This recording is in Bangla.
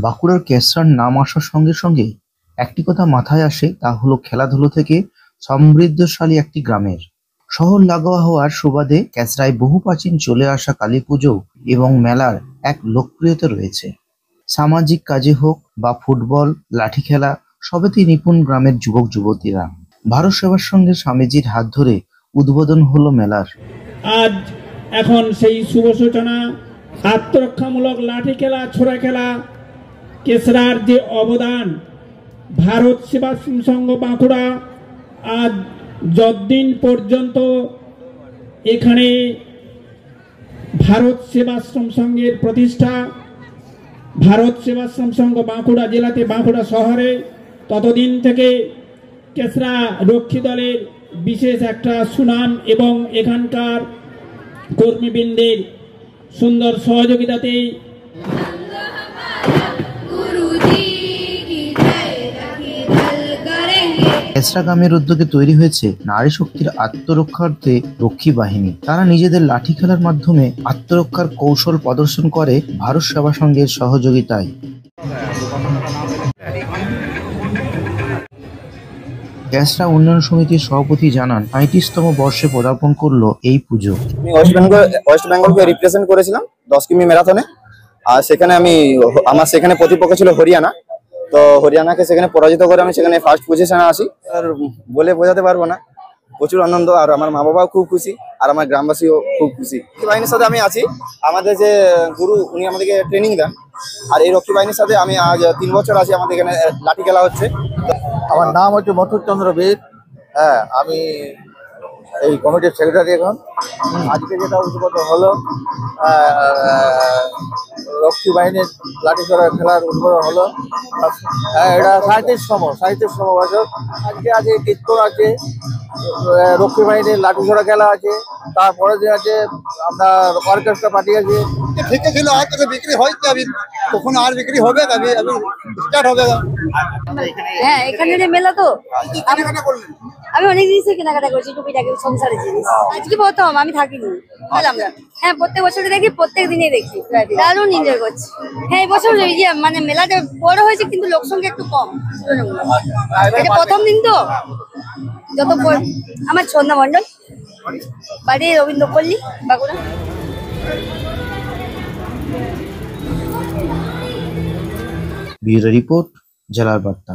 বাঁকুড়ার কেসরার নাম আসার সঙ্গে সঙ্গে একটি কথা মাথায় আসে, তা হলো খেলাধুলো থেকে সমৃদ্ধশালী একটি গ্রামের। শহর লাগোয়া হওয়ার সুবাদে কেসরায় বহু প্রাচীন চলে আসা কালীপুজো এবং মেলার এক লোকপ্রিয়তা রয়েছে। সামাজিক কাজে হোক বা ফুটবল, লাঠি খেলা, সবেতেই নিপুণ গ্রামের যুবক যুবতীরা। ভারত সেবার সঙ্গে স্বামীজির হাত ধরে উদ্বোধন হলো মেলার। আজ এখন সেই শুভ সূচনা, আত্মরক্ষামূলক লাঠি খেলা, ছোড়া খেলা, কেসরার যে অবদান, ভারত সেবাশ্রম সংঘ বাঁকুড়া আজ যতদিন পর্যন্ত এখানে ভারত সেবাশ্রম সংঘের প্রতিষ্ঠা, ভারত সেবাশ্রম সংঘ বাঁকুড়া জেলাতে, বাঁকুড়া শহরে, ততদিন থেকে কেসরা রক্ষী দলের বিশেষ একটা সুনাম এবং এখানকার কর্মীবৃন্দের সুন্দর সহযোগিতাতেই কেসরা গ্রামের উদ্যোগে তৈরি হয়েছে নারী শক্তির আত্মরক্ষার্থে রক্ষী বাহিনী। তারা নিজেদের লাঠি খেলার মাধ্যমে আত্মরক্ষার কৌশল প্রদর্শন করে ভারত সেবা সংঘের সহযোগিতায়। কেসরা উন্নয়ন সমিতির সভাপতি জানান, ৩৫তম বর্ষে পদার্পণ করলো এই পুজো। আমি ওয়েস্ট বেঙ্গলকে রিপ্রেজেন্ট করেছিলাম 10 কিমি ম্যারাথনে। আর সেখানে আমার সেখানে প্রতিপক্ষ ছিল হরিয়ানা। তো হরিয়ানাকে সেখানে পরাজিত করে আমি সেখানে ফার্স্ট পজিশনে আসি। আর বলে বোঝাতে পারবো না, প্রচুর আনন্দ। আর আমার মা বাবাও খুব খুশি, আর আমার গ্রামবাসীও খুব খুশি। রক্ষী বাহিনীর সাথে আমি আছি, আমাদের যে গুরু উনি আমাদেরকে ট্রেনিং দেন। আর এই রক্ষী বাহিনীর সাথে আমি আজ 3 বছর আছি। আমাদের এখানে লাঠি খেলা হচ্ছে। আমার নাম হচ্ছে মথুর চন্দ্র বীর। হ্যাঁ, আমি এই কমিটির সেক্রেটারি এখন। আজকে যেটা উদ্বোধন হলো, রক্ষী বাহিনীর লাঠি খেলার উদ্বোধন হলো। হ্যাঁ, এটা 37তম বছর। আজকে কীর্তন আছে, রক্ষী বাহিনীর লাঠি খেলা আছে, তারপরে যে আছে আপনার অর্কেস্ট্রা পার্টি আছে। ঠিকই ছিল, আর তোকে বিক্রি হয়েছে, আমি কখন আর বিক্রি হবে, আমি স্টার্ট হবে। হ্যাঁ, এখানে যে মেলা, তো আমি অনেক জিনিসের কেনাকাটা করছি, টুপিটাকে, সংসারের জিনিস। আজকে প্রথম, আমি থাকিনি। হ্যাঁ, প্রত্যেক বছরে দেখি, প্রত্যেক দিনে দেখি, দারুণ এনজয় করছি। হ্যাঁ, এই বছর মানে মেলাটা বড় হয়েছে, কিন্তু লোক সংখ্যা একটু কম। এটা প্রথম দিন তো। আমার ছন্দা মন্ডল, বাড়ি রবীন্দ্রপল্লী, বাঁকুড়া। ব্যুরো রিপোর্ট, জেলার বার্তা।